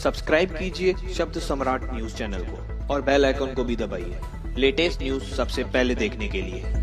Subscribe कीजिए शब्द सम्राट news channel को और बेल आइकन को भी दबाइए लेटेस्ट न्यूज सबसे पहले देखने के लिए।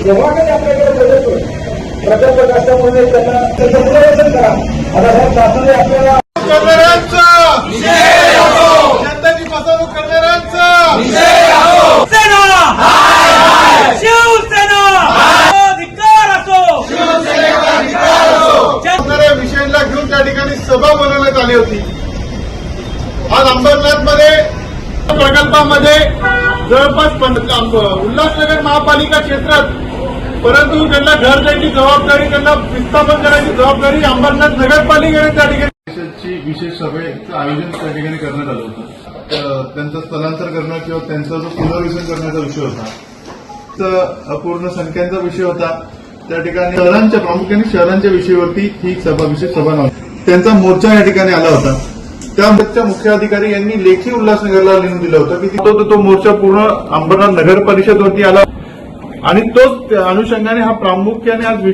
जेव्हा कधी आपल्याकडे प्रकल्प असल्यामुळे त्यांना त्याचं पुनर्वसन करा. आता साहेब शासनाने आपल्याला जनतेची फसवणूक करणाऱ्यांचा विषयाला घेऊन त्या ठिकाणी सभा बोलवण्यात आली होती. आज अंबरनाथमध्ये प्रकल्पामध्ये जवळपास उल्हासनगर महापालिका क्षेत्रात परंतु त्यांना घर द्यायची जबाबदारी त्यांना विस्थापन करायची जबाबदारी अंबरनाथ नगरपालिकेने त्या ठिकाणी विशेष सभेचं आयोजन त्या ठिकाणी करण्यात आलं होतं. त्यांचं स्थलांतर करणं किंवा त्यांचा जो पुनर्वसन करण्याचा विषय होता, तर अपूर्ण संख्यांचा विषय होता. त्या ठिकाणी शहरांच्या प्रामुख्याने शहरांच्या विषयावरती ही सभा विशेष सभा नव्हती. त्यांचा मोर्चा या ठिकाणी आला होता. त्या मुख्य अधिकारी यांनी लेखी उल्हासनगरला लिहून दिलं होतं की तो मोर्चा पूर्ण अंबरनाथ नगर परिषदवरती आला आणि तोच अनुषंगाने हा प्रामुख्याने आज